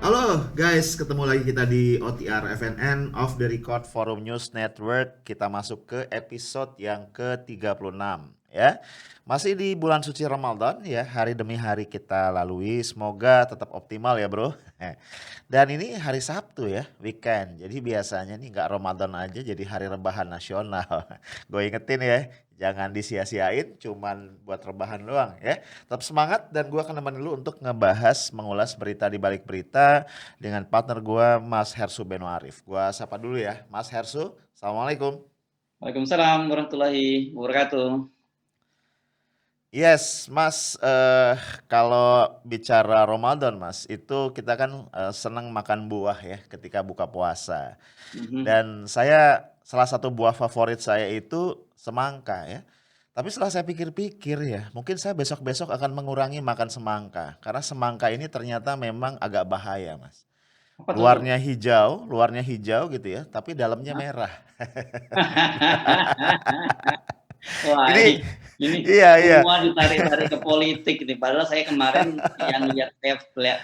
Halo guys, ketemu lagi kita di OTR FNN Off the Record Forum News Network. Kita masuk ke episode yang ke-36 ya. Masih di bulan suci Ramadan ya, hari demi hari kita lalui. Semoga tetap optimal ya, Bro. Dan ini hari Sabtu ya, weekend. Jadi biasanya nih nggak Ramadan aja jadi hari rebahan nasional. Gue ingetin ya, jangan disia-siain cuman buat rebahan doang ya. Tetap semangat dan gue akan nemenin lu untuk ngebahas, mengulas berita di balik berita dengan partner gue Mas Hersu Beno Arif. Gue sapa dulu ya, Mas Hersu. Assalamualaikum. Waalaikumsalam warahmatullahi wabarakatuh. Yes, Mas. Kalau bicara Ramadan, Mas, itu kita kan senang makan buah ya ketika buka puasa. Mhm. Dan saya salah satu buah favorit saya itu semangka ya. Tapi setelah saya pikir-pikir ya, mungkin saya besok-besok akan mengurangi makan semangka. Karena semangka ini ternyata memang agak bahaya, Mas. Apa tuh? Luarnya hijau gitu ya, tapi dalamnya Hah? merah. Wah, Ini ini iya iya. semua ditarik-tarik ke politik nih. Padahal saya kemarin yang lihat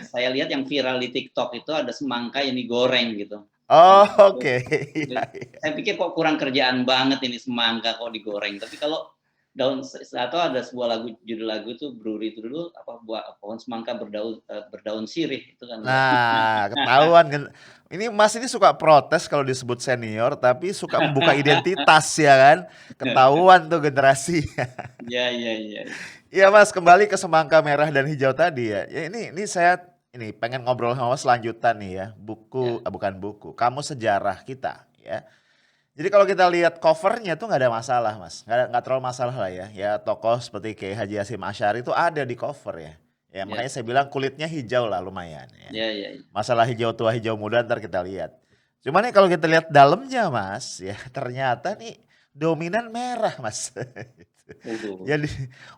saya lihat yang viral di TikTok itu ada semangka yang digoreng gitu. Nah, Oh, itu oke. Iya iya. saya pikir kok kurang kerjaan banget ini semangka kok digoreng. Tapi kalau atau ada sebuah judul lagu itu Bruri itu dulu apa buah pohon semangka berdaun sirih itu kan. Nah, ketahuan kan. Ini Mas ini suka protes kalau disebut senior, tapi suka membuka identitas ya kan. Ketahuan tuh generasi. Iya, iya, iya. Iya Mas, kembali ke semangka merah dan hijau tadi ya. Ya ini saya ini pengen ngobrol sama Mas lanjutan nih ya. Ya. Bukan buku, kamu sejarah kita ya. Jadi kalau kita lihat covernya tuh nggak ada masalah Mas, nggak terlalu masalah lah ya. Ya tokoh seperti Kiai Haji Hasyim Asy'ari itu ada di cover ya. Ya Ya, makanya saya bilang kulitnya hijau lah lumayan ya. ya, ya, ya. Masalah hijau tua hijau muda ntar kita lihat. Cuman nih kalau kita lihat dalamnya Mas, ya ternyata nih dominan merah Mas. Waduh. Jadi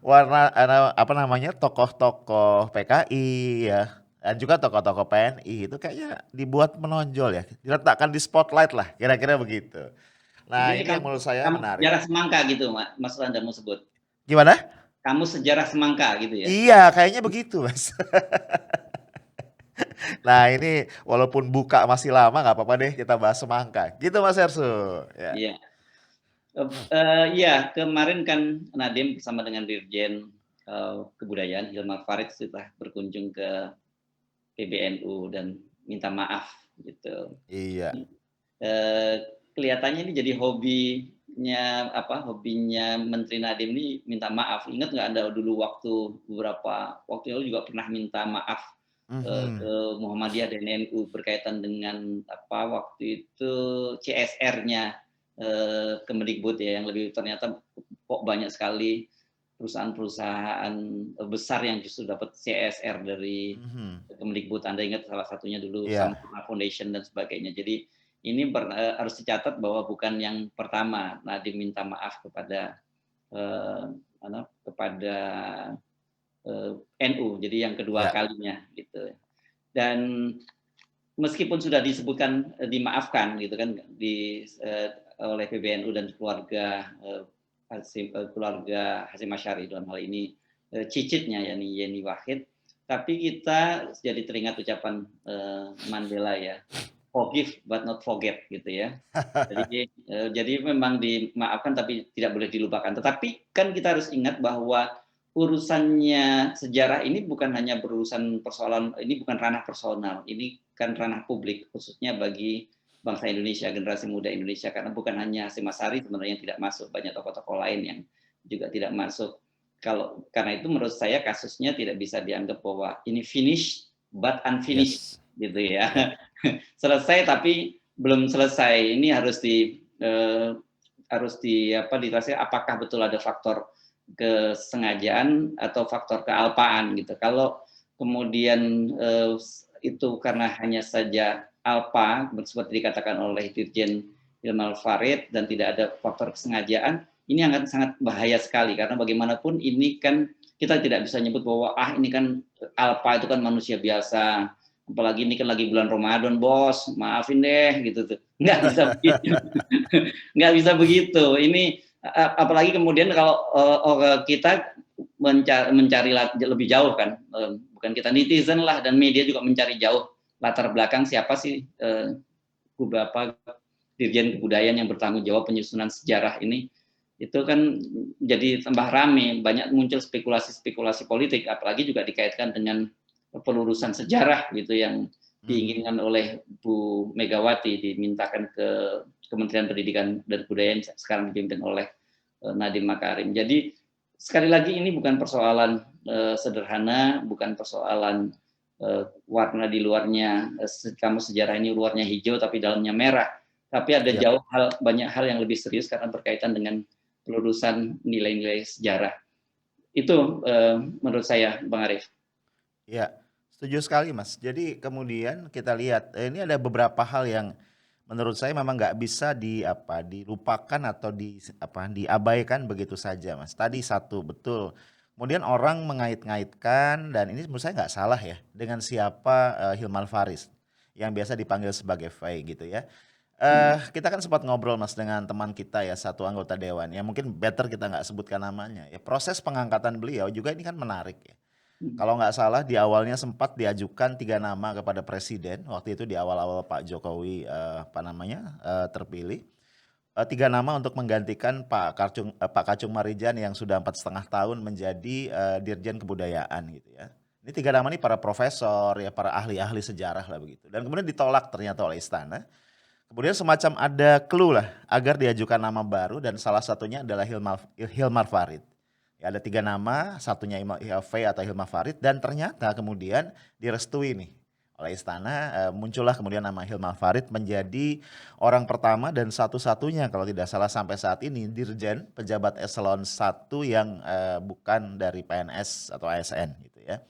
apa namanya tokoh-tokoh PKI ya dan juga tokoh-tokoh PNI itu kayaknya dibuat menonjol ya, diletakkan di spotlight lah kira-kira begitu. Nah Jadi ini yang kamu menurut saya kamu menarik. sejarah semangka gitu, Mas Randa mau sebut. Gimana? Kamu sejarah semangka gitu ya? Iya kayaknya begitu Mas. Nah ini walaupun buka masih lama nggak apa-apa deh kita bahas semangka. Gitu Mas Ersu. Ya. Iya. Iya, kemarin kan Nadiem bersama dengan Dirjen Kebudayaan Hilmar Farid sudah berkunjung ke PBNU dan minta maaf gitu. Iya. Eh, Kelihatannya ini jadi hobinya Menteri Nadiem ini minta maaf. Ingat nggak Anda dulu beberapa waktu lalu juga pernah minta maaf ke Mhm. Muhammadiyah dan NU berkaitan dengan waktu itu CSR-nya Kemendikbud ya yang lebih ternyata kok banyak sekali perusahaan-perusahaan besar yang justru dapat CSR dari Mhm. Kemendikbud. Anda ingat salah satunya dulu Iya. Sampurna Foundation dan sebagainya. Jadi ini harus dicatat bahwa bukan yang pertama Nadiem minta maaf kepada eh, kepada NU. Jadi yang kedua Iya. kalinya gitu. Dan meskipun sudah disebutkan dimaafkan gitu kan oleh PBNU dan keluarga keluarga Hasyim Asy'ari dalam hal ini cicitnya yakni Yeni Wahid, tapi kita jadi teringat ucapan Mandela ya, forgive but not forget gitu ya. Jadi memang dimaafkan tapi tidak boleh dilupakan. Tetapi kan kita harus ingat bahwa urusannya sejarah ini bukan hanya berurusan persoalan, ini bukan ranah personal, ini kan ranah publik khususnya bagi bangsa Indonesia, generasi muda Indonesia, karena bukan hanya Hasyim Asy'ari sebenarnya yang tidak masuk, banyak tokoh-tokoh lain yang juga tidak masuk. Karena itu menurut saya kasusnya tidak bisa dianggap bahwa ini finish but unfinished Yes. gitu Ya. ya. Selesai tapi belum selesai. Ini harus apakah betul ada faktor kesengajaan atau faktor kealpaan gitu. Kalau kemudian itu karena hanya saja alpa seperti dikatakan oleh Dirjen Hilmar Farid dan tidak ada faktor kesengajaan, ini akan sangat bahaya sekali karena bagaimanapun ini kan kita tidak bisa nyebut bahwa ini kan alpa itu kan manusia biasa, apalagi ini kan lagi bulan Ramadan bos, maafin deh gitu tuh, nggak bisa begitu. Nggak bisa begitu. Ini apalagi kemudian kalau kita mencari lebih jauh kan, bukan kita netizen lah dan media juga mencari jauh latar belakang siapa sih beberapa dirjen kebudayaan yang bertanggung jawab penyusunan sejarah ini, itu kan jadi tambah rame, banyak muncul spekulasi-spekulasi politik, apalagi juga dikaitkan dengan pelurusan sejarah gitu yang diinginkan oleh Bu Megawati, dimintakan ke Kementerian Pendidikan dan Kebudayaan sekarang dipimpin oleh Nadiem Makarim. Jadi sekali lagi ini bukan persoalan sederhana, bukan persoalan warna di luarnya kamu sejarah ini luarnya hijau tapi dalamnya merah, tapi ada Ya, banyak hal yang lebih serius karena berkaitan dengan pelurusan nilai-nilai sejarah. Itu menurut saya, Bang Arief. ya, setuju sekali Mas. Jadi kemudian kita lihat ini ada beberapa hal yang menurut saya memang nggak bisa dilupakan atau diabaikan begitu saja Mas. Tadi satu betul. Kemudian orang mengait-ngaitkan dan ini menurut saya nggak salah ya dengan siapa Hilman Faris yang biasa dipanggil sebagai Faye gitu ya. Kita kan sempat ngobrol Mas dengan teman kita ya, satu anggota dewan, ya mungkin better kita nggak sebutkan namanya. Ya proses pengangkatan beliau juga ini kan menarik ya. Kalau nggak salah di awalnya sempat diajukan 3 nama kepada presiden, waktu itu di awal-awal Pak Jokowi terpilih. 3 nama untuk menggantikan Pak Kacung Marijan yang sudah 4,5 tahun menjadi Dirjen Kebudayaan gitu ya. Ini 3 nama ini para profesor ya, para ahli-ahli sejarah lah begitu. Dan kemudian ditolak ternyata oleh istana. Kemudian semacam ada clue lah agar diajukan nama baru dan salah satunya adalah Hilmar Farid. Ya, ada 3 nama, satunya Faye atau Hilmar Farid dan ternyata kemudian direstui nih oleh istana, muncullah kemudian nama Hilmar Farid menjadi orang pertama dan satu-satunya kalau tidak salah sampai saat ini dirjen pejabat eselon 1 yang bukan dari PNS atau ASN gitu ya.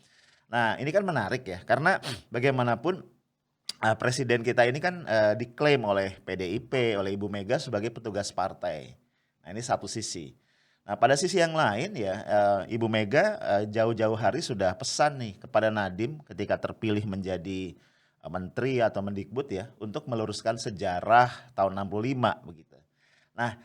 Nah, ini kan menarik ya karena bagaimanapun presiden kita ini kan diklaim oleh PDIP, oleh Ibu Mega sebagai petugas partai. Nah ini satu sisi. Nah pada sisi yang lain ya Ibu Mega jauh-jauh hari sudah pesan nih kepada Nadiem ketika terpilih menjadi menteri atau mendikbud ya untuk meluruskan sejarah tahun 65 begitu. Nah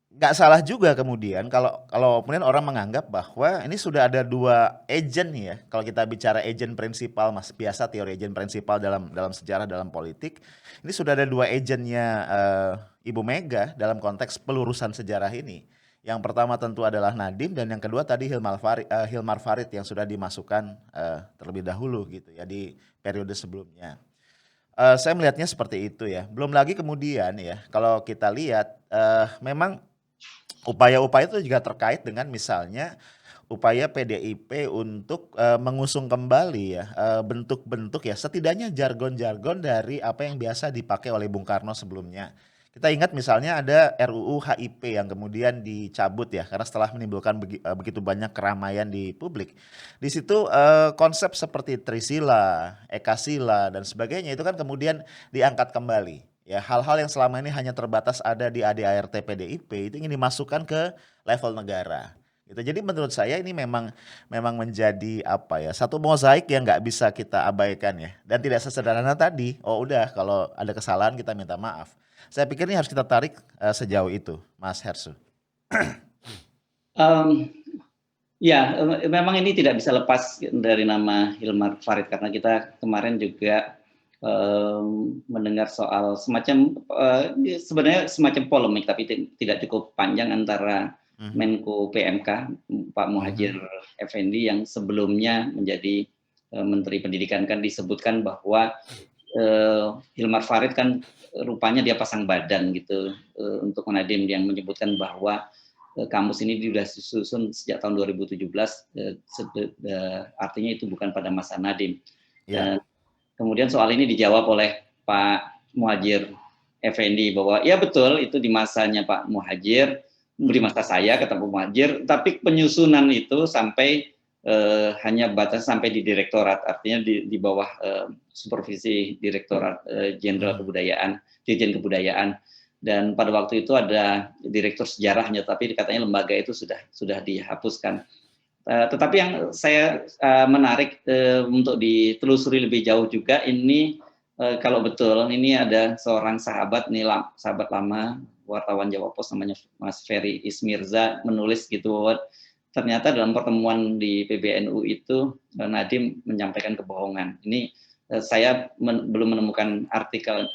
nggak salah juga kemudian kalau kalau kemudian orang menganggap bahwa ini sudah ada 2 agent nih ya. Kalau kita bicara agent prinsipal, Mas, biasa teori agent prinsipal dalam dalam sejarah dalam politik, ini sudah ada 2 agentnya Ibu Mega dalam konteks pelurusan sejarah ini. Yang pertama tentu adalah Nadiem dan yang kedua tadi Hilmar Farid yang sudah dimasukkan terlebih dahulu gitu ya di periode sebelumnya. Saya melihatnya seperti itu ya. Belum lagi kemudian ya, kalau kita lihat memang upaya-upaya itu juga terkait dengan misalnya upaya PDIP untuk mengusung kembali ya bentuk-bentuk ya setidaknya jargon-jargon dari apa yang biasa dipakai oleh Bung Karno sebelumnya. Kita ingat misalnya ada RUU HIP yang kemudian dicabut ya karena setelah menimbulkan begitu banyak keramaian di publik. Di situ konsep seperti Trisila, Ekasila dan sebagainya itu kan kemudian diangkat kembali. Ya, hal-hal yang selama ini hanya terbatas ada di ADART PDIP itu ingin dimasukkan ke level negara. Gitu. Jadi menurut saya ini memang memang menjadi apa ya satu mozaik yang nggak bisa kita abaikan ya dan tidak sesederhana tadi. Oh udah kalau ada kesalahan kita minta maaf. Saya pikir ini harus kita tarik sejauh itu, Mas Hersu. Um, Ya, memang ini tidak bisa lepas dari nama Hilmar Farid karena kita kemarin juga mendengar soal semacam sebenarnya semacam polemik tapi tidak cukup panjang antara Menko PMK Pak Muhadjir Effendi yang sebelumnya menjadi Menteri Pendidikan kan disebutkan bahwa Hilmar Farid kan rupanya dia pasang badan gitu untuk Nadiem yang menyebutkan bahwa kampus ini sudah disusun sejak tahun 2017, artinya itu bukan pada masa Nadiem. Dan kemudian soal ini dijawab oleh Pak Muhadjir Effendi bahwa ya betul itu di masanya Pak Muhadjir, di masa saya kata Pak Muhadjir, tapi penyusunan itu sampai hanya batas sampai di direktorat, artinya di bawah supervisi Direktorat Jenderal Kebudayaan, Dirjen Kebudayaan. Dan pada waktu itu ada direktur sejarahnya, tapi katanya lembaga itu sudah dihapuskan. Tetapi yang saya menarik untuk ditelusuri lebih jauh juga ini kalau betul ini ada seorang sahabat sahabat lama wartawan Jawa Pos namanya Mas Ferry Ismirza menulis gitu ternyata dalam pertemuan di PBNU itu Nadiem menyampaikan kebohongan. Ini saya belum menemukan artikel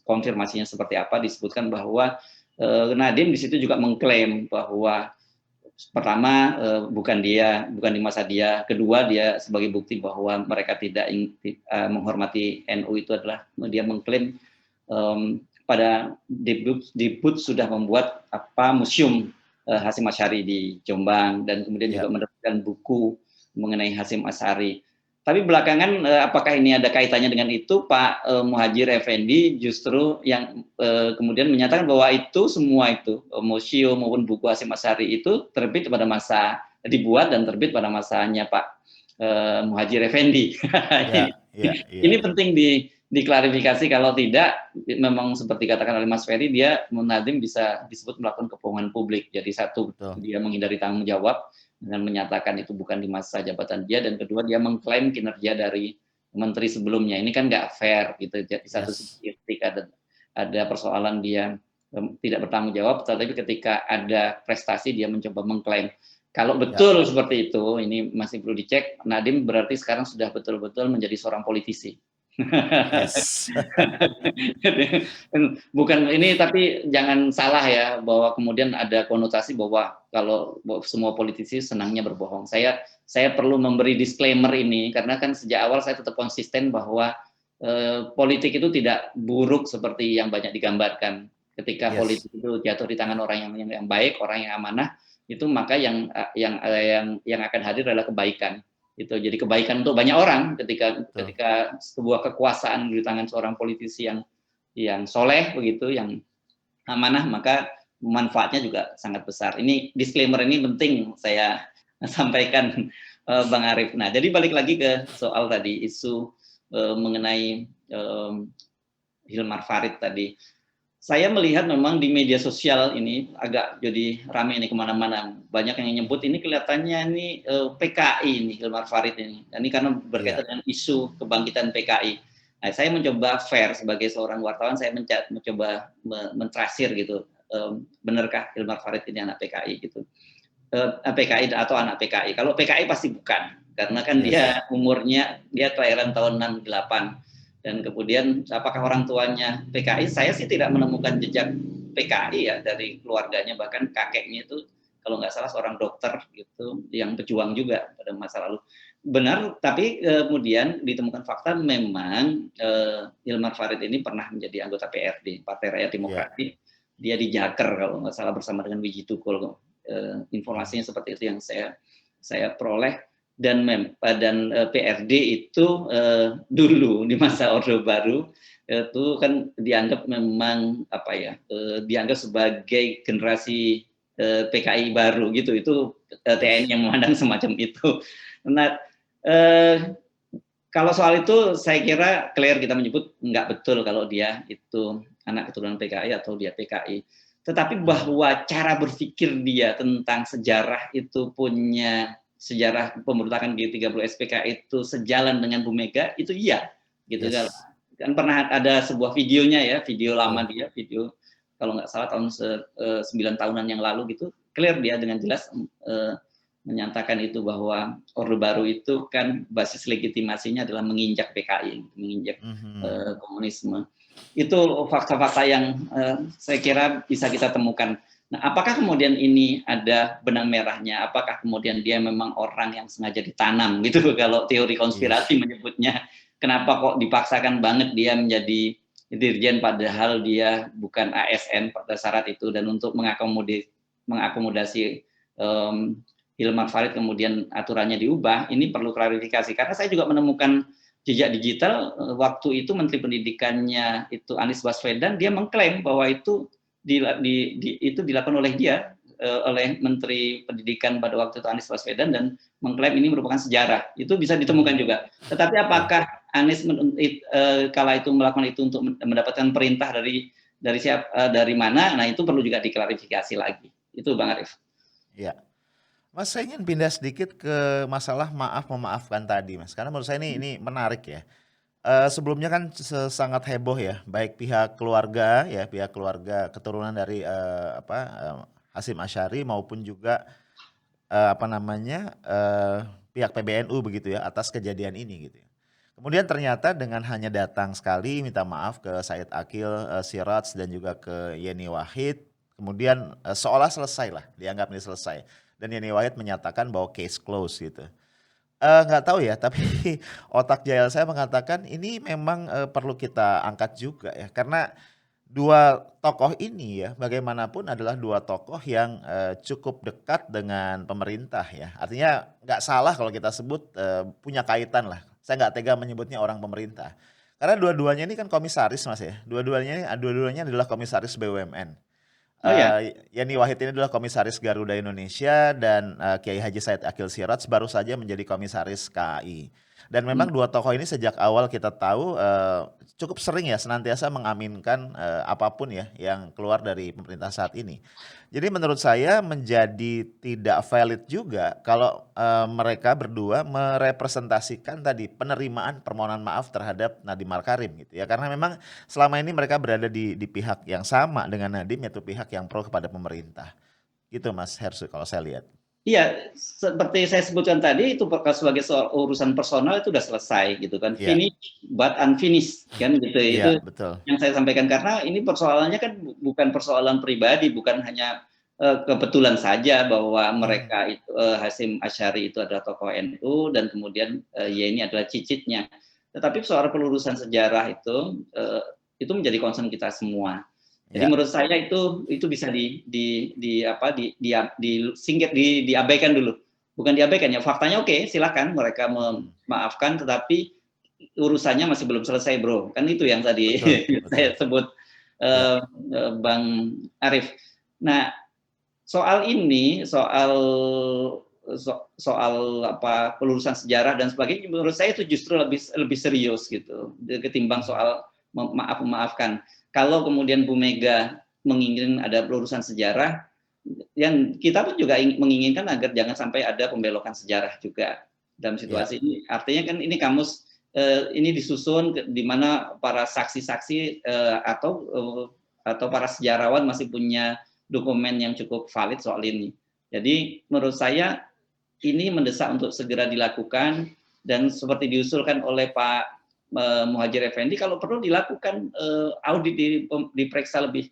konfirmasinya seperti apa, disebutkan bahwa Nadiem di situ juga mengklaim bahwa pertama bukan di masa dia, kedua dia sebagai bukti bahwa mereka tidak menghormati NU itu adalah dia mengklaim pada Diput sudah membuat museum Hasyim Asy'ari di Jombang, dan kemudian juga menerbitkan buku mengenai Hasyim Asy'ari. Tapi belakangan apakah ini ada kaitannya dengan itu, Pak Muhadjir Effendi justru yang kemudian menyatakan bahwa itu semua itu museum maupun buku Hasyim Asy'ari itu terbit pada masa dibuat dan terbit pada masanya Pak Muhadjir Effendi. Ini penting diklarifikasi, kalau tidak memang seperti katakan oleh Mas Ferry, dia Nadiem bisa disebut melakukan kebohongan publik. Jadi satu, dia menghindari tanggung jawab dengan menyatakan itu bukan di masa jabatan dia, dan kedua dia mengklaim kinerja dari menteri sebelumnya. Ini kan nggak fair gitu. Di satu sisi ketika ada persoalan dia tidak bertanggung jawab, tetapi ketika ada prestasi dia mencoba mengklaim. Kalau betul seperti itu, ini masih perlu dicek. Nadiem berarti sekarang sudah betul-betul menjadi seorang politisi. Yes. Bukan ini, tapi jangan salah ya, bahwa kemudian ada konotasi bahwa kalau semua politisi senangnya berbohong. Saya perlu memberi disclaimer ini karena kan sejak awal saya tetap konsisten bahwa politik itu tidak buruk seperti yang banyak digambarkan. Ketika politik itu jatuh di tangan orang yang baik, orang yang amanah, itu maka yang akan hadir adalah kebaikan. Itu jadi kebaikan untuk banyak orang. Ketika sebuah kekuasaan di tangan seorang politisi yang soleh begitu, yang amanah, maka manfaatnya juga sangat besar. Ini disclaimer ini penting saya sampaikan, Bang Arief. Nah, jadi balik lagi ke soal tadi isu mengenai Hilmar Farid tadi. Saya melihat memang di media sosial ini agak jadi ramai ini kemana-mana. Banyak yang nyebut ini kelihatannya ini PKI ini, Hilmar Farid ini. Ini karena berkaitan dengan isu kebangkitan PKI. Nah, saya mencoba fair sebagai seorang wartawan, saya mencoba mentrasir gitu, benarkah Hilmar Farid ini anak PKI gitu. PKI atau anak PKI. Kalau PKI pasti bukan, karena kan dia umurnya, dia kelahiran tahun 68. Dan kemudian apakah orang tuanya PKI? Saya sih tidak menemukan jejak PKI ya dari keluarganya, bahkan kakeknya itu kalau nggak salah seorang dokter gitu yang pejuang juga pada masa lalu. Benar, tapi kemudian ditemukan fakta memang Hilmar Farid ini pernah menjadi anggota PRD, Partai Rakyat Demokratik. Dia di Jaker kalau nggak salah bersama dengan Wiji Tukul. Informasinya seperti itu yang saya peroleh. Dan PRD itu dulu di masa Orde Baru itu kan dianggap memang dianggap sebagai generasi PKI baru gitu. Itu TNI yang memandang semacam itu. Nah, kalau soal itu saya kira clear, kita menyebut nggak betul kalau dia itu anak keturunan PKI atau dia PKI. Tetapi bahwa cara berpikir dia tentang sejarah itu punya sejarah pemberontakan G30 SPK itu sejalan dengan Bu Mega, itu iya gitu. Kan pernah ada sebuah videonya ya, video lama dia, video kalau nggak salah tahun 9 tahunan yang lalu gitu, clear dia dengan jelas menyatakan itu bahwa Orde Baru itu kan basis legitimasinya adalah menginjak PKI, menginjak komunisme. Itu fakta-fakta yang saya kira bisa kita temukan. Nah, apakah kemudian ini ada benang merahnya? Apakah kemudian dia memang orang yang sengaja ditanam gitu? Kalau teori konspirasi menyebutnya, kenapa kok dipaksakan banget dia menjadi dirjen padahal dia bukan ASN pada syarat itu, dan untuk mengakomodasi Hilmar Farid kemudian aturannya diubah, ini perlu klarifikasi. Karena saya juga menemukan jejak digital waktu itu Menteri Pendidikannya itu Anies Baswedan, dia mengklaim bahwa itu dilakukan oleh dia, oleh Menteri Pendidikan pada waktu itu Anies Baswedan, dan mengklaim ini merupakan sejarah. Itu bisa ditemukan juga. Tetapi apakah Anies kala itu melakukan itu untuk mendapatkan perintah dari mana? Nah, itu perlu juga diklarifikasi lagi. Itu Bang Arief. Ya. Mas, saya ingin pindah sedikit ke masalah maaf memaafkan tadi, Mas. Karena menurut saya ini menarik ya. Sebelumnya kan sangat heboh ya, baik pihak keluarga ya, pihak keluarga keturunan dari Hasyim Asy'ari maupun juga pihak PBNU begitu ya, atas kejadian ini gitu ya. Kemudian ternyata dengan hanya datang sekali minta maaf ke Said Akil Siraj dan juga ke Yeni Wahid, kemudian seolah selesai lah, dianggap ini selesai. Dan Yeni Wahid menyatakan bahwa case close gitu. Nggak tahu ya, tapi otak jahil saya mengatakan ini memang perlu kita angkat juga ya, karena dua tokoh ini ya bagaimanapun adalah dua tokoh yang cukup dekat dengan pemerintah ya. Artinya nggak salah kalau kita sebut punya kaitan lah. Saya nggak tega menyebutnya orang pemerintah. Karena dua-duanya ini kan komisaris Mas ya. Dua-duanya adalah komisaris BUMN. Oh ya. Yani Wahid ini adalah komisaris Garuda Indonesia dan Kiai Haji Said Akil Siraj baru saja menjadi komisaris KAI. Dan memang Hmm. dua tokoh ini sejak awal kita tahu cukup sering ya senantiasa mengaminkan apapun ya yang keluar dari pemerintah saat ini. Jadi menurut saya menjadi tidak valid juga kalau mereka berdua merepresentasikan tadi penerimaan permohonan maaf terhadap Nadiem Makarim gitu ya. Karena memang selama ini mereka berada di pihak yang sama dengan Nadiem, yaitu pihak yang pro kepada pemerintah. Gitu Mas Hersu kalau saya lihat. Iya, seperti saya sebutkan tadi itu sebagai soal urusan personal itu udah selesai gitu kan, Iya, finish but unfinished kan gitu. iya Itu betul. yang saya sampaikan karena ini persoalannya kan bukan persoalan pribadi, bukan hanya kebetulan saja bahwa Hmm, mereka itu Hasyim Asy'ari itu adalah tokoh NU dan kemudian Yeni adalah cicitnya. Tetapi soal pelurusan sejarah itu menjadi concern kita semua. Jadi ya, menurut saya itu bisa di apa di singkir diabaikan dulu. Bukan diabaikan ya, faktanya oke, silakan mereka hmm, memaafkan tetapi urusannya masih belum selesai, Bro. Kan itu yang tadi betul, betul. saya sebut Ya, Bang Arif. Nah, soal ini, soal apa pelurusan sejarah dan sebagainya menurut saya itu justru lebih lebih serius gitu ketimbang mhm, soal memaafkan. Kalau kemudian Bu Mega menginginkan ada pelurusan sejarah, yang kita pun juga menginginkan agar jangan sampai ada pembelokan sejarah juga dalam ya, situasi ini. Artinya kan ini kamus ini disusun di mana para saksi-saksi atau para sejarawan masih punya dokumen yang cukup valid soal ini. Jadi menurut saya ini mendesak untuk segera dilakukan dan seperti diusulkan oleh Pak Muhadjir Effendi kalau perlu dilakukan audit diperiksa lebih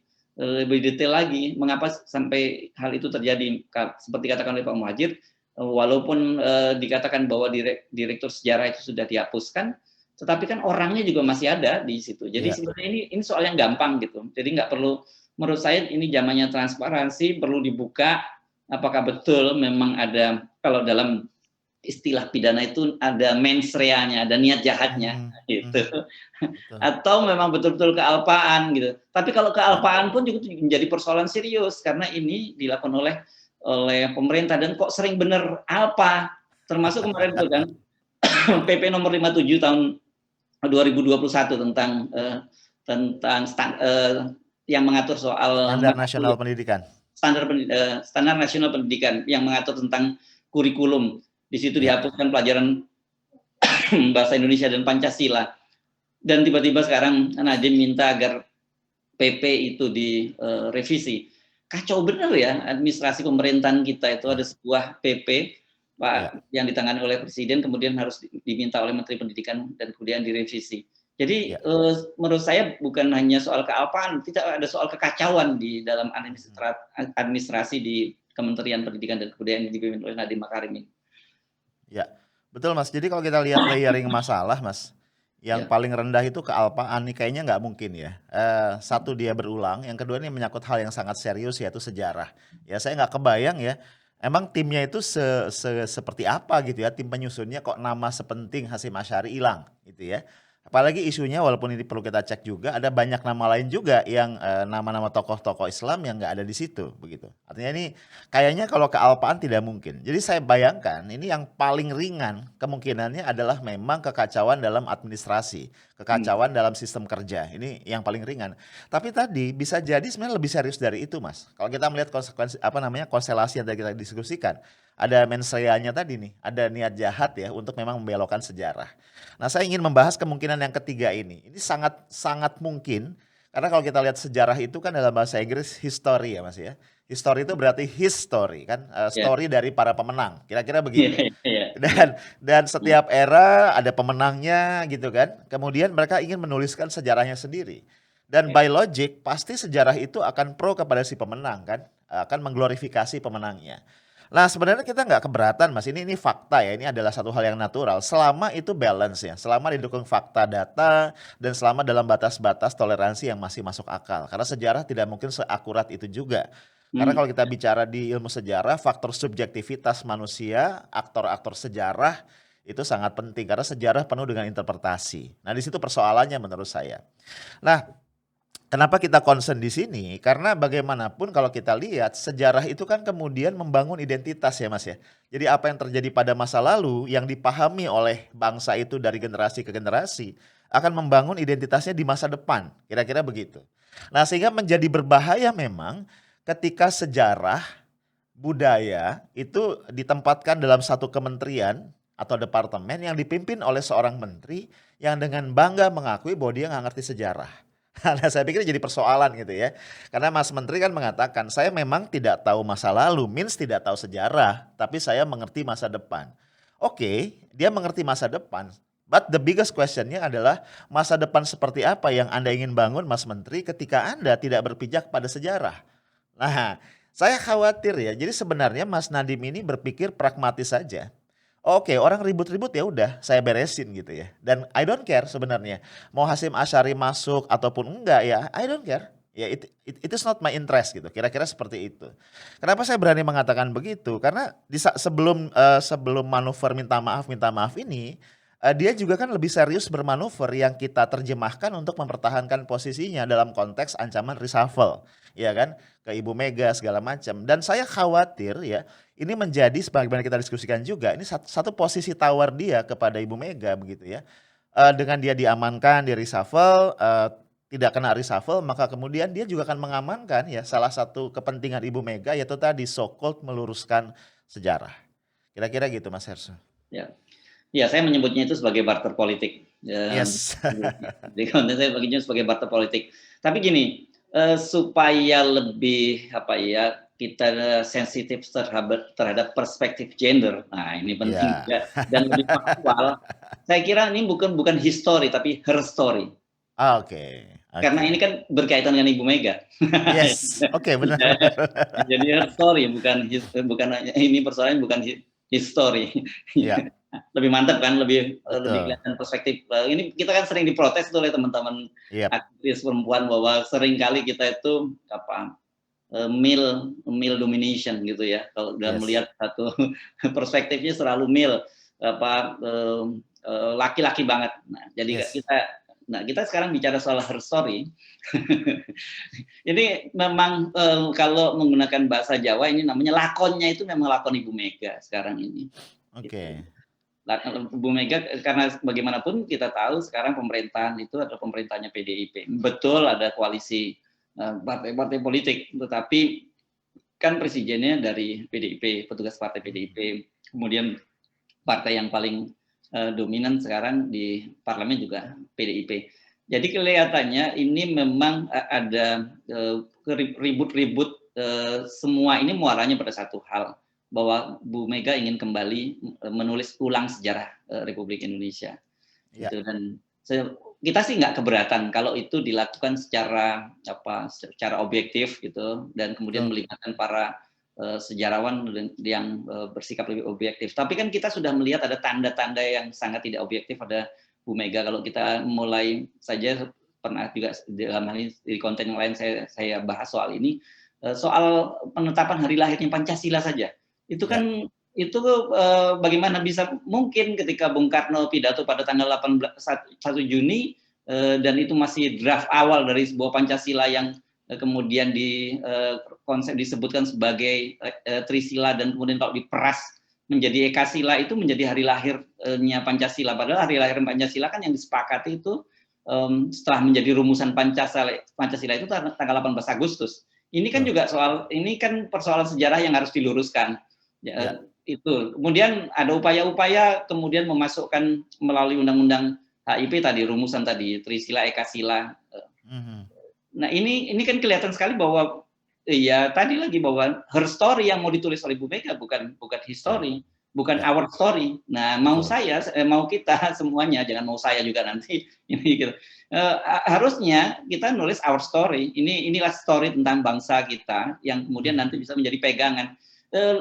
detail lagi mengapa sampai hal itu terjadi seperti katakan oleh Pak Muhadjir walaupun dikatakan bahwa direktur sejarah itu sudah dihapuskan tetapi kan orangnya juga masih ada di situ. Jadi ya, sebenarnya ini soal yang gampang gitu. Jadi nggak perlu menurut saya ini zamannya transparansi perlu dibuka apakah betul memang ada kalau dalam istilah pidana itu ada mens rea-nya, ada niat jahatnya mhm, gitu. mhm, betul. Atau memang betul-betul kealpaan gitu. Tapi kalau Ya, kealpaan pun juga menjadi persoalan serius karena ini dilakukan oleh pemerintah dan kok sering bener alpa. Termasuk kemarin itu kan PP nomor 57 tahun 2021 tentang yang mengatur soal Standar Nasional Pendidikan. standar nasional pendidikan yang mengatur tentang kurikulum. Di situ Ya, dihapuskan pelajaran bahasa Indonesia dan Pancasila. Dan tiba-tiba sekarang Nadiem minta agar PP itu direvisi. Kacau benar ya administrasi pemerintahan kita itu ada ya, sebuah PP ya, Pak yang ditangani oleh presiden kemudian harus diminta oleh Menteri Pendidikan dan kemudian direvisi. Jadi ya, menurut saya bukan hanya soal kealpaan, kita ada soal kekacauan di dalam mhm, administrasi di Kementerian Pendidikan dan Kebudayaan yang dipimpin oleh Nadiem Makarim ini. ya. Betul Mas, jadi kalau kita lihat layering masalah Mas, yang Ya. paling rendah itu kealpaan nih kayaknya nggak mungkin ya. Satu dia berulang, yang kedua ini menyangkut hal yang sangat serius yaitu sejarah. Ya saya nggak kebayang ya, emang timnya itu seperti apa gitu ya, tim penyusunnya kok nama sepenting Hasyim Asy'ari hilang gitu ya. Apalagi isunya walaupun ini perlu kita cek juga ada banyak nama lain juga yang nama-nama tokoh-tokoh Islam yang nggak ada di situ begitu. Artinya ini kayaknya kalau kealpaan tidak mungkin. Jadi saya bayangkan ini yang paling ringan kemungkinannya adalah memang kekacauan dalam administrasi, Hmm. kekacauan dalam sistem kerja. Ini yang paling ringan. Tapi tadi bisa jadi sebenarnya lebih serius dari itu, Mas. Kalau kita melihat konsekuensi apa namanya konstelasi yang tadi kita diskusikan, ada mens rea-nya tadi nih, ada niat jahat ya untuk memang membelokkan sejarah. Nah, saya ingin membahas kemungkinan yang ketiga ini. Ini sangat sangat mungkin karena kalau kita lihat sejarah itu kan dalam bahasa Inggris history ya Mas ya. History itu berarti history kan, Ya. story dari para pemenang, kira-kira Iya, begitu. iya. Dan setiap era ada pemenangnya gitu kan. Kemudian mereka ingin menuliskan sejarahnya sendiri. Dan Ya. by logic pasti sejarah itu akan pro kepada si pemenang kan, akan mengglorifikasi pemenangnya. Nah sebenarnya kita nggak keberatan mas, ini fakta ya, ini adalah satu hal yang natural. Selama itu balance ya, selama didukung fakta data dan selama dalam batas-batas toleransi yang masih masuk akal. Karena sejarah tidak mungkin seakurat itu juga. Karena Hmm. kalau kita bicara di ilmu sejarah, faktor subjektivitas manusia, aktor-aktor sejarah itu sangat penting karena sejarah penuh dengan interpretasi. Nah, di situ persoalannya menurut saya. Nah, kenapa kita concern di sini? Karena bagaimanapun kalau kita lihat sejarah itu kan kemudian membangun identitas ya Mas ya. Jadi apa yang terjadi pada masa lalu yang dipahami oleh bangsa itu dari generasi ke generasi akan membangun identitasnya di masa depan. Kira-kira begitu. Nah, sehingga menjadi berbahaya memang ketika sejarah budaya itu ditempatkan dalam satu kementerian atau departemen yang dipimpin oleh seorang menteri yang dengan bangga mengakui bahwa dia nggak ngerti sejarah. Nah, saya pikir jadi persoalan gitu ya. Karena Mas Menteri kan mengatakan, saya memang tidak tahu masa lalu, means tidak tahu sejarah, tapi saya mengerti masa depan. Oke, dia mengerti masa depan. But the biggest questionnya adalah masa depan seperti apa yang Anda ingin bangun Mas Menteri ketika Anda tidak berpijak pada sejarah. Nah, saya khawatir ya. Jadi sebenarnya Mas Nadiem ini berpikir pragmatis saja. Oke, orang ribut-ribut ya udah saya beresin gitu ya. Dan I don't care sebenarnya. Mau Hasyim Asyari masuk ataupun enggak ya, I don't care. Ya it is not my interest gitu. Kira-kira seperti itu. Kenapa saya berani mengatakan begitu? Karena sebelum manuver minta maaf ini, dia juga kan lebih serius bermanuver yang kita terjemahkan untuk mempertahankan posisinya dalam konteks ancaman reshuffle, ya kan? Ke Ibu Mega segala macam. Dan saya khawatir ya, ini menjadi sebagaimana kita diskusikan juga, ini satu posisi tawar dia kepada Ibu Mega begitu ya. Dengan dia diamankan di reshuffle, tidak kena reshuffle, maka kemudian dia juga akan mengamankan ya salah satu kepentingan Ibu Mega yaitu tadi so called meluruskan sejarah. Kira-kira gitu Mas Herso. Ya. Ya, saya menyebutnya itu sebagai barter politik. Yes. Jadi konten saya baginya sebagai barter politik. Tapi gini, supaya lebih apa ya, kita sensitif terhadap perspektif gender. Nah, ini penting Iya. juga dan lebih faktual. Saya kira ini bukan history tapi her story. Oke, Karena oke. ini kan berkaitan dengan Ibu Mega. Yes, oke benar Ya, benar. jadi her story bukan hanya ini persoalannya bukan history. Iya, Lebih mantap kan, lebih betul. kelihatan perspektif. Ini kita kan sering diprotes tuh oleh teman-teman Iya, aktivis perempuan bahwa seringkali kita itu apa male domination gitu ya. Kalau udah yes. melihat satu perspektifnya selalu male apa laki-laki banget. Nah, jadi Yes. kita sekarang bicara soal her story. Ini memang kalau menggunakan bahasa Jawa ini namanya lakonnya itu memang lakon Ibu Mega sekarang ini. Gitu. Oke. Bu Mega karena bagaimanapun kita tahu sekarang pemerintahan itu adalah pemerintahnya PDIP. Betul ada koalisi partai-partai politik, tetapi kan presidennya dari PDIP, petugas partai PDIP. Kemudian partai yang paling dominan sekarang di parlemen juga PDIP. Jadi kelihatannya ini memang ada ribut-ribut semua ini muaranya pada satu hal bahwa Bu Mega ingin kembali menulis ulang sejarah Republik Indonesia. Iya, Itu dan kita sih nggak keberatan kalau itu dilakukan secara objektif gitu dan kemudian betul. melibatkan para sejarawan yang bersikap lebih objektif. Tapi kan kita sudah melihat ada tanda-tanda yang sangat tidak objektif pada Bu Mega. Kalau kita mulai saja pernah juga dalam hal ini di konten yang lain saya bahas soal ini soal penetapan hari lahirnya Pancasila saja. Itu Iya, kan itu bagaimana bisa mungkin ketika Bung Karno pidato pada tanggal 1 Juni dan itu masih draft awal dari sebuah Pancasila yang kemudian konsep disebutkan sebagai Trisila dan kemudian kalau diperas menjadi Ekasila itu menjadi hari lahirnya Pancasila. Padahal hari lahir Pancasila kan yang disepakati itu setelah menjadi rumusan Pancasila itu tanggal 18 Agustus. Ini kan betul. juga ini kan persoalan sejarah yang harus diluruskan. Iya. Ya, itu. Kemudian ada upaya-upaya kemudian memasukkan melalui undang-undang HIP tadi rumusan tadi Trisila Ekasila. Mhm. Nah, ini kan kelihatan sekali bahwa ya tadi lagi bahwa her story yang mau ditulis oleh Bu Mega bukan Betul. history. bukan Ya, our story. Nah, betul. mau kita semuanya, jangan mau saya juga nanti ini gitu. Harusnya kita nulis our story. Inilah story tentang bangsa kita yang kemudian Mhm. nanti bisa menjadi pegangan. Eh,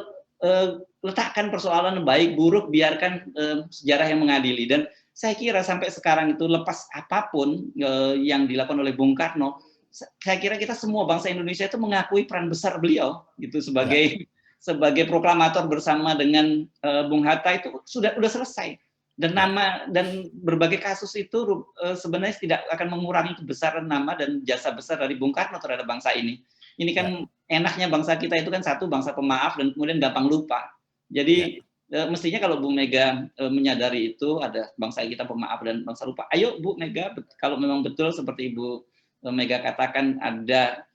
Letakkan persoalan baik buruk, biarkan sejarah yang mengadili. Dan saya kira sampai sekarang itu lepas apapun yang dilakukan oleh Bung Karno, saya kira kita semua bangsa Indonesia itu mengakui peran besar beliau gitu Ya, sebagai proklamator bersama dengan Bung Hatta itu sudah selesai. Dan ya, berbagai kasus itu sebenarnya tidak akan mengurangi kebesaran nama dan jasa besar dari Bung Karno terhadap bangsa ini. Ini ya, kan enaknya bangsa kita itu kan satu bangsa pemaaf dan kemudian gampang lupa. ya, Jadi mestinya kalau Bu Mega menyadari itu ada bangsa kita pemaaf dan bangsa lupa. Ayo Bu Mega, kalau memang betul seperti Ibu Mega katakan ada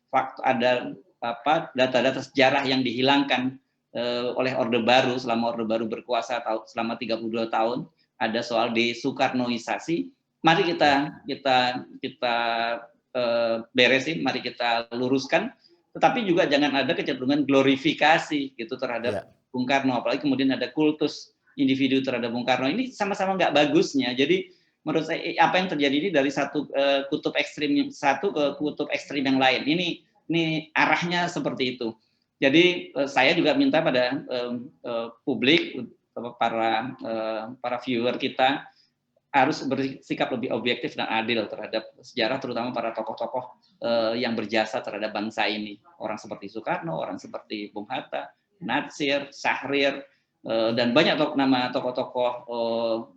data-data sejarah yang dihilangkan oleh Orde Baru selama Orde Baru berkuasa selama 32 tahun, ada soal desoekarnoisasi. Mari ya, kita beresin, mari kita luruskan. Tetapi juga jangan ada kecenderungan glorifikasi gitu terhadap ya, Bung Karno, apalagi kemudian ada kultus individu terhadap Bung Karno. Ini sama-sama nggak bagusnya. Jadi menurut saya apa yang terjadi ini dari satu kutub ekstrim satu ke kutub ekstrim yang lain. Ini arahnya seperti itu. Jadi saya juga minta pada publik, para viewer kita harus bersikap lebih objektif dan adil terhadap sejarah, terutama para tokoh-tokoh yang berjasa terhadap bangsa ini. Orang seperti Soekarno, orang seperti Bung Hatta, Natsir, Syahrir, dan banyak nama tokoh-tokoh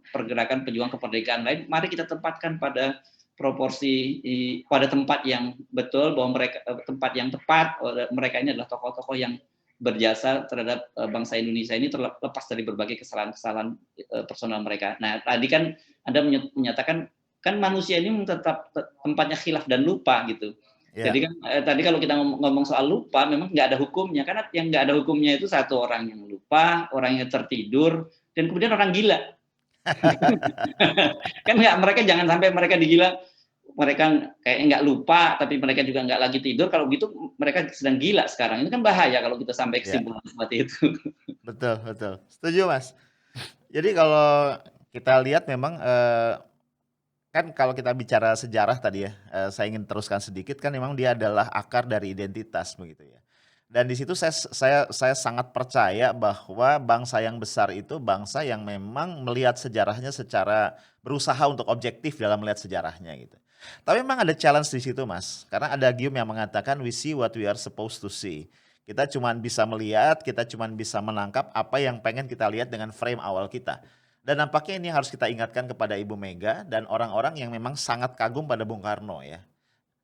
pergerakan pejuang kemerdekaan lain. Mari kita tempatkan pada proporsi, pada tempat yang betul, bahwa mereka tempat yang tepat. Mereka ini adalah tokoh-tokoh yang berjasa terhadap bangsa Indonesia ini, terlepas dari berbagai kesalahan-kesalahan personal mereka. Nah, tadi kan Anda menyatakan kan manusia ini tetap tempatnya khilaf dan lupa gitu. ya. Jadi kan tadi kalau kita ngomong soal lupa, memang nggak ada hukumnya. Karena yang nggak ada hukumnya itu satu orang yang lupa, orang yang tertidur, dan kemudian orang gila. Kan nggak, mereka jangan sampai mereka digila, mereka kayak nggak lupa, tapi mereka juga nggak lagi tidur. Kalau gitu mereka sedang gila sekarang. Ini kan bahaya kalau kita sampai Ya, kesimpulan seperti itu. betul, betul. Setuju, Mas. Jadi kalau kita lihat memang kan kalau kita bicara sejarah tadi ya, saya ingin teruskan sedikit kan memang dia adalah akar dari identitas begitu ya. Dan di situ saya sangat percaya bahwa bangsa yang besar itu bangsa yang memang melihat sejarahnya secara berusaha untuk objektif dalam melihat sejarahnya gitu. Tapi memang ada challenge di situ, Mas. Karena ada Hume yang mengatakan we see what we are supposed to see. Kita cuman bisa melihat, kita cuman bisa menangkap apa yang pengen kita lihat dengan frame awal kita. Dan nampaknya ini harus kita ingatkan kepada Ibu Mega dan orang-orang yang memang sangat kagum pada Bung Karno ya.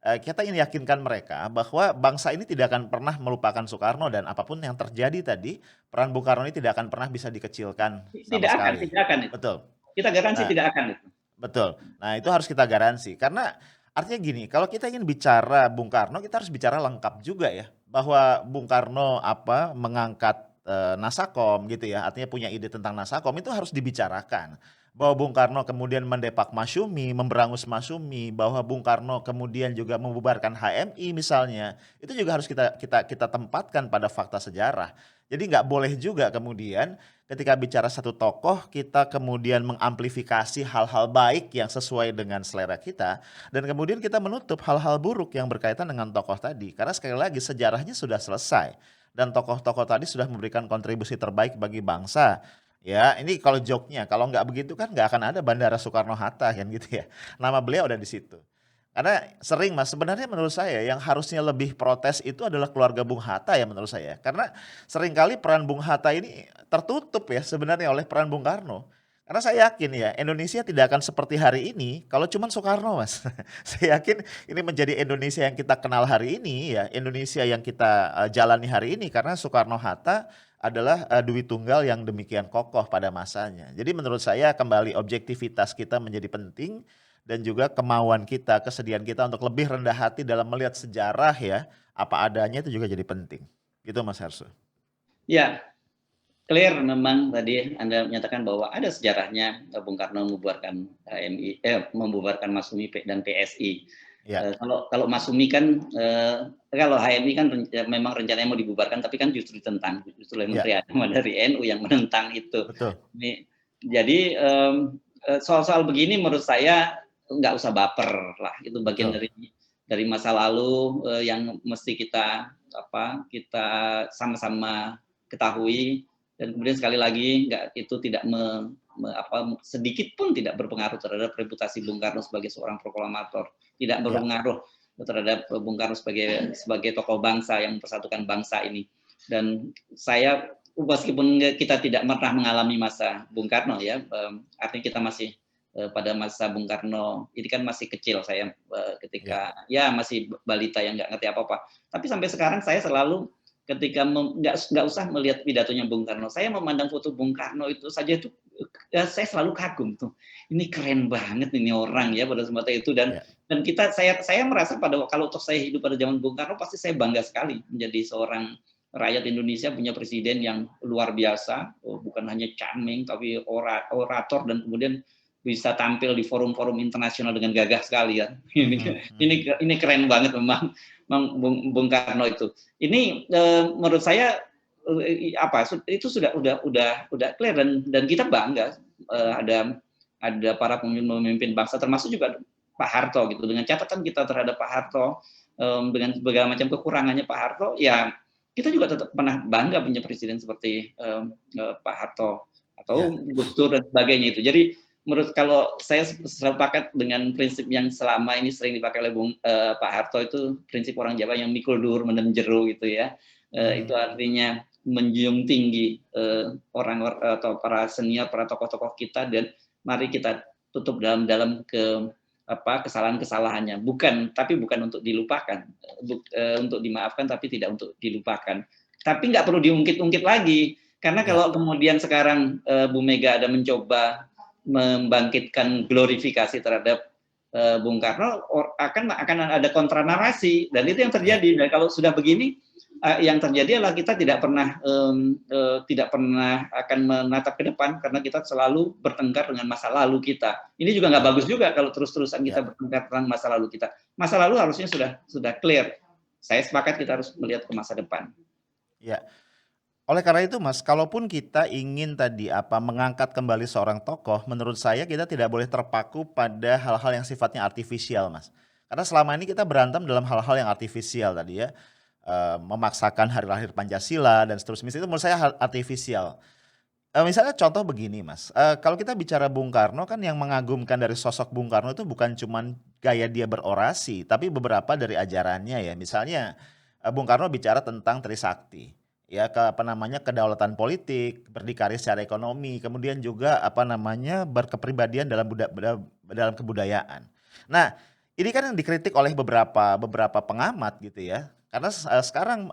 Kita ingin yakinkan mereka bahwa bangsa ini tidak akan pernah melupakan Soekarno dan apapun yang terjadi tadi, peran Bung Karno ini tidak akan pernah bisa dikecilkan sama sekali. Tidak akan itu. Betul. Kita garansi Nah, tidak akan itu. betul. Nah, itu harus kita garansi karena artinya gini, kalau kita ingin bicara Bung Karno, kita harus bicara lengkap juga ya. Bahwa Bung Karno mengangkat Nasakom gitu ya, artinya punya ide tentang Nasakom itu harus dibicarakan. Bahwa Bung Karno kemudian mendepak Masyumi, memberangus Masyumi, bahwa Bung Karno kemudian juga membubarkan HMI misalnya, itu juga harus kita tempatkan pada fakta sejarah. Jadi nggak boleh juga kemudian ketika bicara satu tokoh kita kemudian mengamplifikasi hal-hal baik yang sesuai dengan selera kita dan kemudian kita menutup hal-hal buruk yang berkaitan dengan tokoh tadi karena sekali lagi sejarahnya sudah selesai dan tokoh-tokoh tadi sudah memberikan kontribusi terbaik bagi bangsa. Ya, ini kalau joknya, kalau nggak begitu kan nggak akan ada Bandara Soekarno-Hatta kan gitu ya. Nama beliau ada di situ. Karena sering Mas, sebenarnya menurut saya yang harusnya lebih protes itu adalah keluarga Bung Hatta ya menurut saya. Karena seringkali peran Bung Hatta ini tertutup ya sebenarnya oleh peran Bung Karno. Karena saya yakin ya Indonesia tidak akan seperti hari ini kalau cuman Soekarno Mas. Saya yakin ini menjadi Indonesia yang kita kenal hari ini ya, Indonesia yang kita jalani hari ini karena Soekarno Hatta adalah Dwi Tunggal yang demikian kokoh pada masanya. Jadi menurut saya kembali objektivitas kita menjadi penting dan juga kemauan kita, kesediaan kita untuk lebih rendah hati dalam melihat sejarah ya, apa adanya itu juga jadi penting. Gitu Mas Harso. Ya, clear memang tadi Anda menyatakan bahwa ada sejarahnya Bung Karno membubarkan HMI, membubarkan Masyumi dan PSI. Ya, Kalau kalau Masumi kan, kalau HMI kan memang rencananya mau dibubarkan, tapi kan justru ditentang, justru oleh ya, Menteri Agama dari NU yang menentang itu. betul. Ini jadi, soal-soal begini menurut saya nggak usah baper lah, itu bagian Betul. dari masa lalu, yang mesti kita kita sama-sama ketahui, dan kemudian sekali lagi itu tidak sedikit pun tidak berpengaruh terhadap reputasi Bung Karno sebagai seorang proklamator, tidak Ya, berpengaruh terhadap Bung Karno sebagai sebagai tokoh bangsa yang mempersatukan bangsa ini. Dan saya meskipun kita tidak pernah mengalami masa Bung Karno ya, artinya kita masih pada masa Bung Karno, ini kan masih kecil saya ya, ketika ya masih balita yang nggak ngerti apa-apa. Tapi sampai sekarang saya selalu ketika nggak usah melihat pidatonya Bung Karno, saya memandang foto Bung Karno itu saja itu saya selalu kagum tuh. Ini keren banget ini orang ya pada semasa itu, dan ya, saya merasa kalau saya hidup pada zaman Bung Karno pasti saya bangga sekali menjadi seorang rakyat Indonesia punya presiden yang luar biasa, bukan hanya charming tapi orator, dan kemudian bisa tampil di forum-forum internasional dengan gagah sekali ya. mhm, mhm. Ini keren banget memang Bung Karno itu. Ini menurut saya itu udah clear, dan kita bangga ada para pemimpin bangsa termasuk juga Pak Harto gitu, dengan catatan kita terhadap Pak Harto, dengan segala macam kekurangannya Pak Harto, ya kita juga tetap pernah bangga punya presiden seperti Pak Harto atau Ya, Gus Dur dan sebagainya itu. Jadi kalau saya sepakat dengan prinsip yang selama ini sering dipakai oleh Pak Harto, itu prinsip orang Jawa yang mikul dur mendem jero gitu ya. Itu mhm, artinya menjunjung tinggi orang atau para senior, para tokoh-tokoh kita, dan mari kita tutup dalam kesalahan-kesalahannya. Tapi bukan untuk dilupakan, untuk dimaafkan tapi tidak untuk dilupakan. Tapi nggak perlu diungkit-ungkit lagi, karena ya, kalau kemudian sekarang Bu Mega ada mencoba membangkitkan glorifikasi terhadap Bung Karno, akan ada kontra narasi, dan itu yang ya, terjadi. Dan kalau sudah begini, yang terjadi adalah kita tidak pernah akan menatap ke depan, karena kita selalu bertengkar dengan masa lalu kita. Ini juga nggak betul. bagus juga kalau terus-terusan kita Ya, bertengkar tentang masa lalu kita. Masa lalu harusnya sudah clear. Saya sepakat kita harus melihat ke masa depan. ya. Oleh karena itu Mas, kalaupun kita ingin tadi mengangkat kembali seorang tokoh, menurut saya kita tidak boleh terpaku pada hal-hal yang sifatnya artifisial Mas. Karena selama ini kita berantem dalam hal-hal yang artifisial tadi ya, memaksakan hari lahir Pancasila dan seterusnya, itu menurut saya hal artifisial. Misalnya contoh begini Mas, kalau kita bicara Bung Karno kan yang mengagumkan dari sosok Bung Karno itu bukan cuman gaya dia berorasi, tapi beberapa dari ajarannya ya. Misalnya, Bung Karno bicara tentang Trisakti, ya kedaulatan politik, berdikari secara ekonomi, kemudian juga berkepribadian dalam kebudayaan. Nah, ini kan yang dikritik oleh beberapa beberapa pengamat gitu ya. Karena sekarang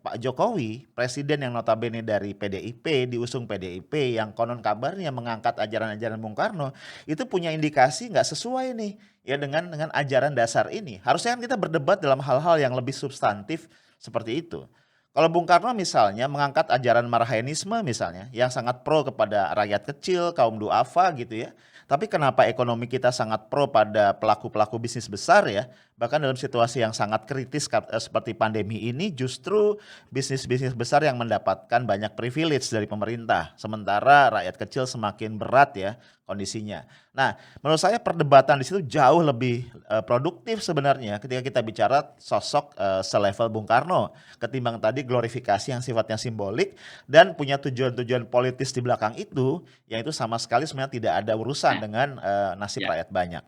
Pak Jokowi, presiden yang notabene dari PDIP, diusung PDIP, yang konon kabarnya mengangkat ajaran-ajaran Bung Karno, itu punya indikasi nggak sesuai nih ya dengan ajaran dasar ini. Harusnya kan kita berdebat dalam hal-hal yang lebih substantif seperti itu. Kalau Bung Karno misalnya mengangkat ajaran Marhaenisme misalnya, yang sangat pro kepada rakyat kecil, kaum duafa gitu ya. Tapi kenapa ekonomi kita sangat pro pada pelaku-pelaku bisnis besar ya? Bahkan dalam situasi yang sangat kritis seperti pandemi ini, justru bisnis-bisnis besar yang mendapatkan banyak privilege dari pemerintah, sementara rakyat kecil semakin berat ya kondisinya. Nah, menurut saya perdebatan di situ jauh lebih produktif sebenarnya ketika kita bicara sosok selevel Bung Karno ketimbang tadi glorifikasi yang sifatnya simbolik dan punya tujuan-tujuan politis di belakang itu, yang itu sama sekali sebenarnya tidak ada urusan Nah, dengan nasib ya. rakyat banyak.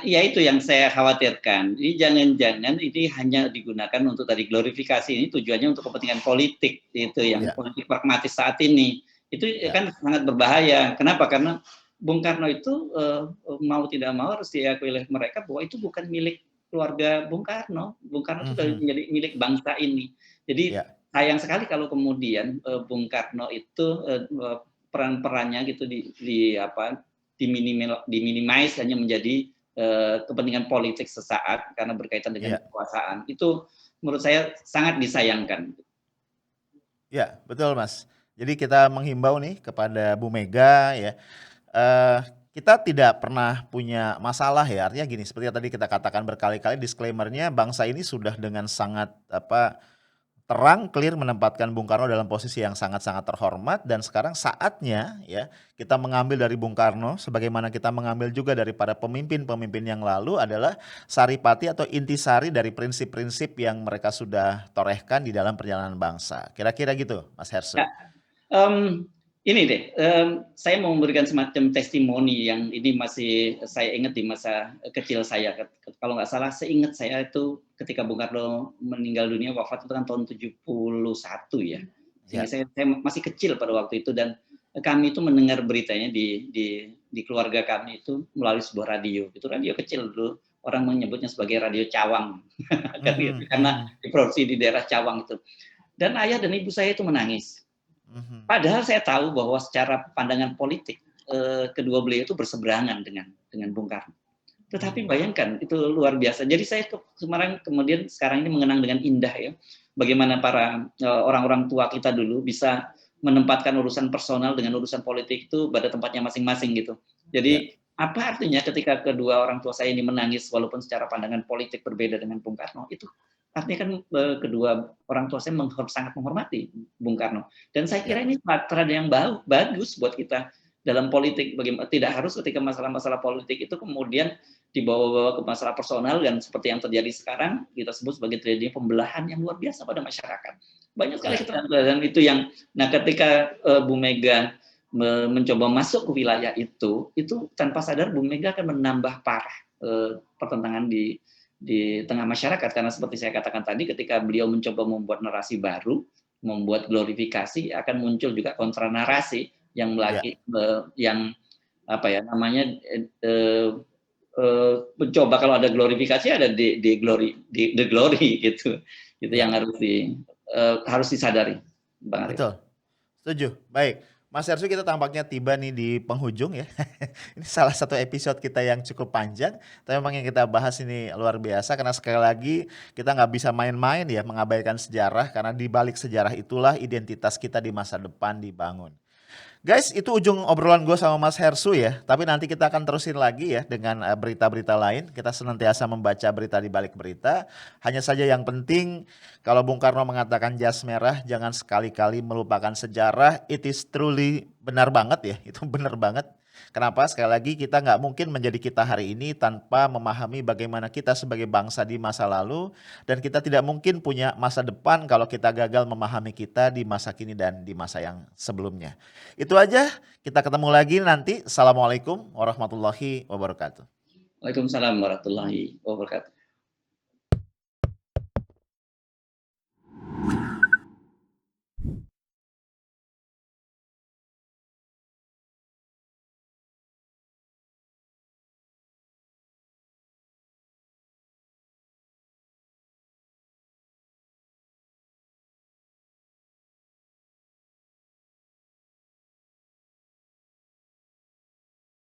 Itu yang saya khawatirkan. Ini jangan-jangan ini hanya digunakan untuk tadi glorifikasi, ini tujuannya untuk kepentingan politik, itu yang Ya, politik pragmatis saat ini. Itu ya, kan sangat berbahaya. Kenapa? Karena Bung Karno itu mau tidak mau harus diakui oleh mereka bahwa itu bukan milik keluarga Bung Karno. Bung Karno itu sudah mhm, menjadi milik bangsa ini. Jadi ya, sayang sekali kalau kemudian Bung Karno itu peran-perannya gitu diminimais hanya menjadi kepentingan politik sesaat karena berkaitan dengan ya, kekuasaan. Itu menurut saya sangat disayangkan. ya, betul Mas. Jadi kita menghimbau nih kepada Bu Mega ya, kita tidak pernah punya masalah ya, artinya gini, seperti yang tadi kita katakan berkali-kali disclaimer-nya, bangsa ini sudah dengan sangat terang, clear menempatkan Bung Karno dalam posisi yang sangat-sangat terhormat dan sekarang saatnya ya kita mengambil dari Bung Karno sebagaimana kita mengambil juga daripada pemimpin-pemimpin yang lalu adalah saripati atau intisari dari prinsip-prinsip yang mereka sudah torehkan di dalam perjalanan bangsa. Kira-kira gitu, Mas Hersu. Ya, ini deh, saya mau memberikan semacam testimoni yang ini masih saya ingat di masa kecil saya. Kalau nggak salah, seingat saya itu ketika Bung Karno meninggal dunia, wafat itu kan tahun 71 ya. Sehingga saya masih kecil pada waktu itu dan kami itu mendengar beritanya di keluarga kami itu melalui sebuah radio. Itu radio kecil dulu, orang menyebutnya sebagai radio Cawang. Karena diproduksi di daerah Cawang itu. Dan ayah dan ibu saya itu menangis. Padahal saya tahu bahwa secara pandangan politik kedua beliau itu berseberangan dengan Bung Karno. Tetapi bayangkan itu luar biasa. Jadi saya kemudian sekarang ini mengenang dengan indah ya bagaimana para orang-orang tua kita dulu bisa menempatkan urusan personal dengan urusan politik itu pada tempatnya masing-masing gitu. Jadi apa artinya ketika kedua orang tua saya ini menangis walaupun secara pandangan politik berbeda dengan Bung Karno itu artinya kan kedua orang tua saya sangat menghormati Bung Karno dan saya kira ini tren yang bagus buat kita dalam politik. Bagaimana tidak harus ketika masalah-masalah politik itu kemudian dibawa-bawa ke masalah personal dan seperti yang terjadi sekarang kita sebut sebagai terjadi pembelahan yang luar biasa pada masyarakat. Banyak sekali kita dan itu yang ketika Bu Mega mencoba masuk ke wilayah itu tanpa sadar Bu Mega akan menambah parah pertentangan di tengah masyarakat karena seperti saya katakan tadi ketika beliau mencoba membuat narasi baru, membuat glorifikasi akan muncul juga kontra narasi yang yang apa ya namanya mencoba kalau ada glorifikasi ada the glory gitu. Itu yang harus disadari, Bang Arif. Betul. Setuju. Baik. Mas Hersu, kita tampaknya tiba nih di penghujung ya. Ini salah satu episode kita yang cukup panjang, tapi memang yang kita bahas ini luar biasa karena sekali lagi kita nggak bisa main-main ya mengabaikan sejarah karena di balik sejarah itulah identitas kita di masa depan dibangun. Guys, itu ujung obrolan gue sama Mas Hersu ya. Tapi nanti kita akan terusin lagi ya dengan berita-berita lain. Kita senantiasa membaca berita di balik berita. Hanya saja yang penting kalau Bung Karno mengatakan jas merah jangan sekali-kali melupakan sejarah. It is truly benar banget ya. Itu benar banget. Kenapa? Sekali lagi kita nggak mungkin menjadi kita hari ini tanpa memahami bagaimana kita sebagai bangsa di masa lalu. Dan kita tidak mungkin punya masa depan kalau kita gagal memahami kita di masa kini dan di masa yang sebelumnya. Itu aja, kita ketemu lagi nanti. Assalamualaikum warahmatullahi wabarakatuh. Waalaikumsalam warahmatullahi wabarakatuh.